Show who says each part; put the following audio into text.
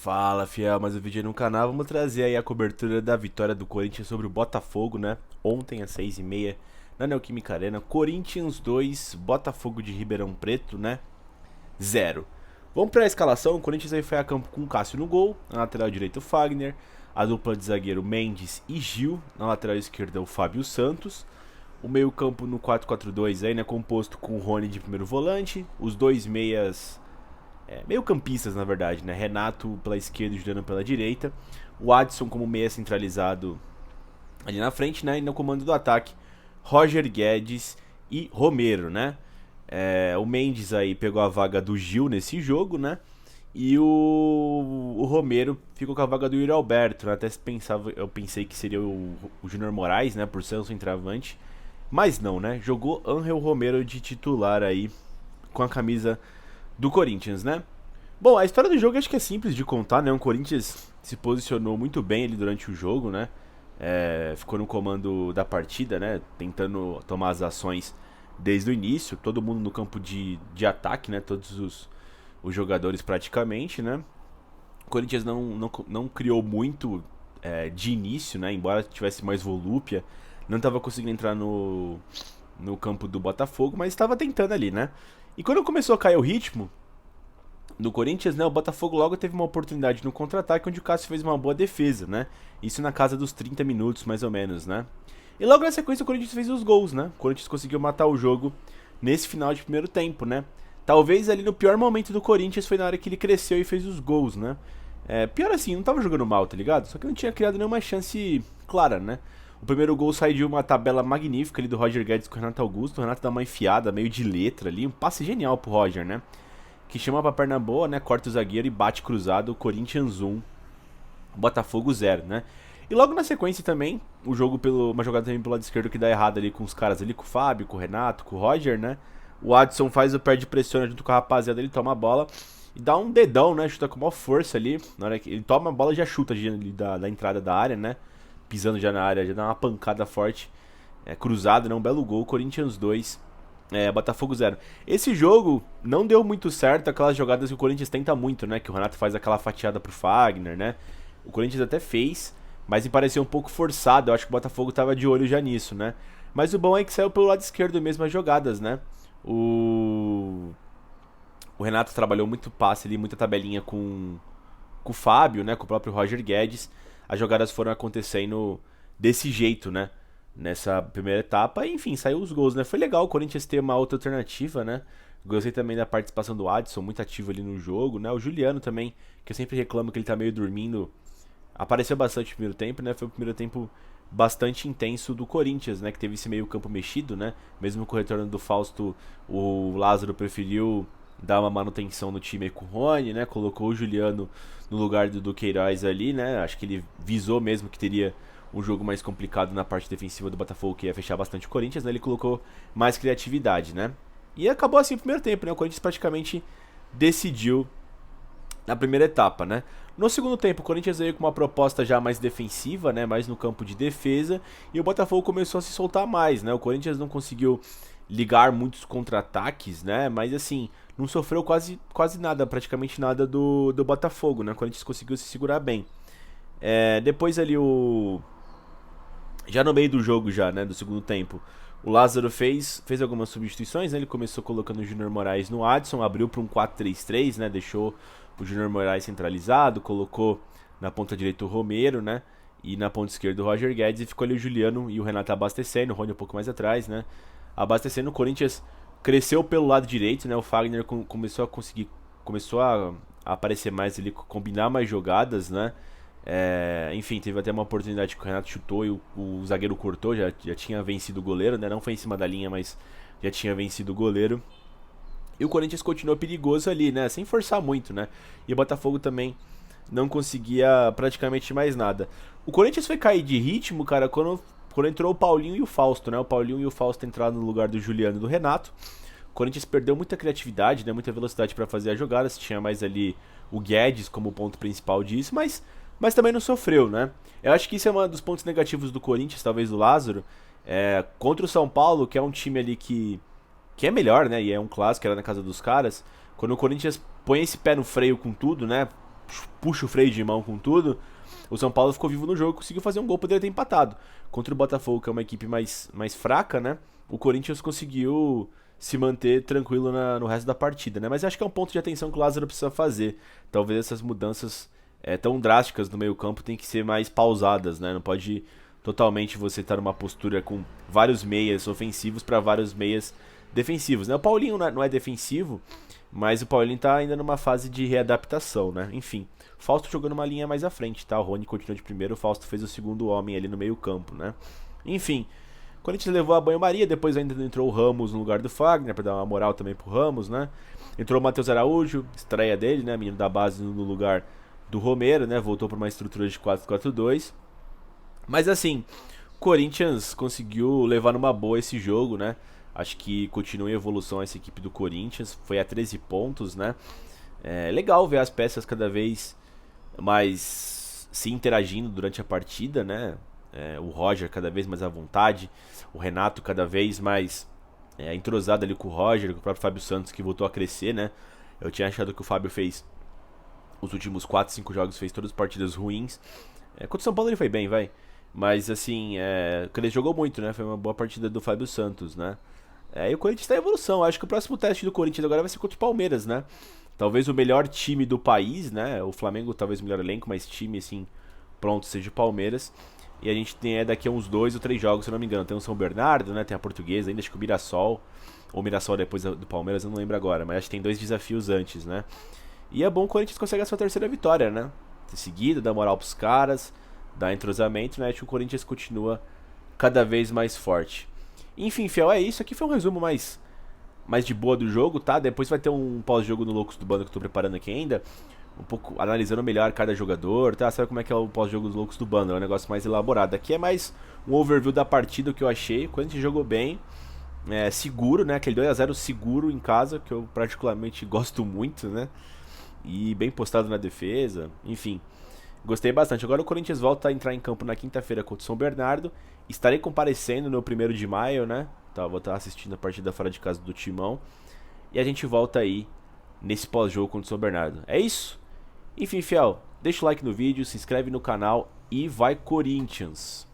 Speaker 1: Fala, fiel, mais um vídeo aí no canal. Vamos trazer aí a cobertura da vitória do Corinthians sobre o Botafogo, né? Ontem às 6h30 na Neoquímica Arena. Corinthians 2, Botafogo de Ribeirão Preto, né? 0. Vamos para a escalação. O Corinthians aí foi a campo com o Cássio no gol, na lateral direita o Fagner, a dupla de zagueiro Mendes e Gil, na lateral esquerda o Fábio Santos. O meio campo no 4-4-2 aí, né, composto com o Rony de primeiro volante, os dois meias meio campistas na verdade, né, Renato pela esquerda e Juliano pela direita, o Adson como meia centralizado ali na frente, né, e no comando do ataque Roger Guedes e Romero, né. O Mendes aí pegou a vaga do Gil nesse jogo, né, e o Romero ficou com a vaga do Yuri Alberto, né? Eu pensei que seria o Júnior Moraes, né, por ser um centroavante, mas não, né? Jogou Ángel Romero de titular aí com a camisa do Corinthians, né? Bom, a história do jogo acho que é simples de contar, né? O Corinthians se posicionou muito bem ali durante o jogo, né? Ficou no comando da partida, né? Tentando tomar as ações desde o início, todo mundo no campo de ataque, né? Todos os jogadores praticamente, né? O Corinthians não criou muito de início, né? Embora tivesse mais volúpia, não estava conseguindo entrar no campo do Botafogo, mas estava tentando ali, né? E quando começou a cair o ritmo do Corinthians, né, o Botafogo logo teve uma oportunidade no contra-ataque onde o Cássio fez uma boa defesa, né? Isso na casa dos 30 minutos, mais ou menos, né? E logo na sequência o Corinthians fez os gols, né? O Corinthians conseguiu matar o jogo nesse final de primeiro tempo, né? Talvez ali no pior momento do Corinthians foi na hora que ele cresceu e fez os gols, né? Pior assim, não tava jogando mal, tá ligado? Só que não tinha criado nenhuma chance clara, né? O primeiro gol sai de uma tabela magnífica ali do Roger Guedes com o Renato Augusto. O Renato dá uma enfiada meio de letra ali, um passe genial pro Roger, né? Que chama pra perna boa, né? Corta o zagueiro e bate cruzado. Corinthians 1, Botafogo 0, né? E logo na sequência também, uma jogada também pelo lado esquerdo que dá errado ali com os caras ali, com o Fábio, com o Renato, com o Roger, né? O Adson faz o pé de pressiona junto com a rapaziada, ele toma a bola e dá um dedão, né? Chuta com maior força ali. Na hora que ele toma a bola e já chuta da entrada da área, né? Pisando já na área, já dá uma pancada forte. Cruzado, né? Um belo gol. Corinthians 2, Botafogo 0. Esse jogo não deu muito certo, aquelas jogadas que o Corinthians tenta muito, né? Que o Renato faz aquela fatiada pro Fagner, né? O Corinthians até fez, mas me pareceu um pouco forçado. Eu acho que o Botafogo tava de olho já nisso, né? Mas o bom é que saiu pelo lado esquerdo mesmo as jogadas, né? O Renato trabalhou muito passe ali, muita tabelinha com o Fábio, né? Com o próprio Roger Guedes. As jogadas foram acontecendo desse jeito, né? Nessa primeira etapa, e, enfim, saiu os gols, né? Foi legal o Corinthians ter uma outra alternativa, né? Gostei também da participação do Adson, muito ativo ali no jogo, né? O Juliano também, que eu sempre reclamo que ele tá meio dormindo, apareceu bastante no primeiro tempo, né? Foi um primeiro tempo bastante intenso do Corinthians, né? Que teve esse meio campo mexido, né? Mesmo com o retorno do Fausto, o Lázaro preferiu dar uma manutenção no time com o Rony, né? Colocou o Juliano no lugar do Queiroz ali, né? Acho que ele visou mesmo que teria um jogo mais complicado na parte defensiva do Botafogo, que ia fechar bastante o Corinthians, né? Ele colocou mais criatividade, né? E acabou assim o primeiro tempo, né? O Corinthians praticamente decidiu na primeira etapa, né? No segundo tempo, o Corinthians veio com uma proposta já mais defensiva, né? Mais no campo de defesa, e o Botafogo começou a se soltar mais, né? O Corinthians não conseguiu ligar muitos contra-ataques, né? Mas assim, não sofreu quase nada, praticamente nada do Botafogo, né? O Corinthians conseguiu se segurar bem. Depois ali já no meio do jogo já, né, do segundo tempo, o Lázaro fez algumas substituições, né? Ele começou colocando o Júnior Moraes no Adson, abriu para um 4-3-3, né? Deixou o Júnior Moraes centralizado, colocou na ponta direita o Romero, né? E na ponta esquerda o Roger Guedes, e ficou ali o Juliano e o Renato abastecendo, o Rony um pouco mais atrás, né? Abastecendo, o Corinthians cresceu pelo lado direito, né? O Fagner começou a aparecer mais ali, combinar mais jogadas, né? Enfim, teve até uma oportunidade que o Renato chutou e o zagueiro cortou, já tinha vencido o goleiro, né? Não foi em cima da linha, mas já tinha vencido o goleiro. E o Corinthians continuou perigoso ali, né? Sem forçar muito, né? E o Botafogo também não conseguia praticamente mais nada. O Corinthians foi cair de ritmo, cara, quando entrou o Paulinho e o Fausto, né? O Paulinho e o Fausto entraram no lugar do Juliano e do Renato. O Corinthians perdeu muita criatividade, né? Muita velocidade para fazer as jogadas. Tinha mais ali o Guedes como ponto principal disso, mas também não sofreu, né? Eu acho que isso é um dos pontos negativos do Corinthians, talvez do Lázaro, contra o São Paulo, que é um time ali que é melhor, né? E é um clássico, era na casa dos caras. Quando o Corinthians põe esse pé no freio com tudo, né? puxa o freio de mão com tudo, o São Paulo ficou vivo no jogo e conseguiu fazer um gol, poderia ter empatado. Contra o Botafogo, que é uma equipe mais fraca, né? O Corinthians conseguiu se manter tranquilo no resto da partida, né? Mas acho que é um ponto de atenção que o Lázaro precisa fazer. Talvez essas mudanças tão drásticas no meio-campo tem que ser mais pausadas, né? Não pode totalmente você estar numa postura com vários meias ofensivos para vários meias defensivos, né? O Paulinho não é defensivo, mas o Paulinho tá ainda numa fase de readaptação, né? Enfim, Fausto jogando uma linha mais à frente, tá? O Rony continuou de primeiro, o Fausto fez o segundo homem ali no meio-campo, né? Enfim, o Corinthians levou a banho-maria, depois ainda entrou o Ramos no lugar do Fagner, pra dar uma moral também pro Ramos, né? Entrou o Matheus Araújo, estreia dele, né? Menino da base no lugar do Romero, né? Voltou para uma estrutura de 4-4-2. Mas assim, o Corinthians conseguiu levar numa boa esse jogo, né? Acho que continua em evolução essa equipe do Corinthians. Foi a 13 pontos, né? É legal ver as peças cada vez mais se interagindo durante a partida, né? O Roger cada vez mais à vontade. O Renato cada vez mais entrosado ali com o Roger, com o próprio Fábio Santos que voltou a crescer, né? Eu tinha achado que o Fábio fez os últimos 4, 5 jogos, fez todas as partidas ruins. Contra o São Paulo ele foi bem, vai. Mas assim, ele jogou muito, né? Foi uma boa partida do Fábio Santos, né? E o Corinthians está em evolução. Acho que o próximo teste do Corinthians agora vai ser contra o Palmeiras, né? Talvez o melhor time do país, né? O Flamengo talvez o melhor elenco, mas time assim, pronto, seja o Palmeiras. E a gente tem daqui a uns 2 ou 3 jogos, se eu não me engano. Tem o São Bernardo, né? Tem a Portuguesa ainda, acho que o Mirassol. Ou o Mirassol depois do Palmeiras, eu não lembro agora. Mas acho que tem 2 desafios antes, né? E é bom que o Corinthians consegue a sua terceira vitória, né? Seguida, dá moral pros caras, dá entrosamento, né? Acho que o Corinthians continua cada vez mais forte. Enfim, fiel, é isso. Aqui foi um resumo mais de boa do jogo, tá? Depois vai ter um pós-jogo no Loucos do Bando que eu tô preparando aqui ainda. Um pouco analisando melhor cada jogador, tá? Sabe como é que é o pós-jogo dos Loucos do Bando? É um negócio mais elaborado. Aqui é mais um overview da partida que eu achei. Quando a gente jogou bem, seguro, né? Aquele 2-0 seguro em casa, que eu particularmente gosto muito, né? E bem postado na defesa, enfim. Gostei bastante. Agora o Corinthians volta a entrar em campo na quinta-feira contra o São Bernardo. Estarei comparecendo no 1º de maio, né? Tá, vou estar assistindo a partida fora de casa do Timão. E a gente volta aí nesse pós-jogo contra o São Bernardo. É isso? Enfim, fiel, deixa o like no vídeo, se inscreve no canal e vai Corinthians!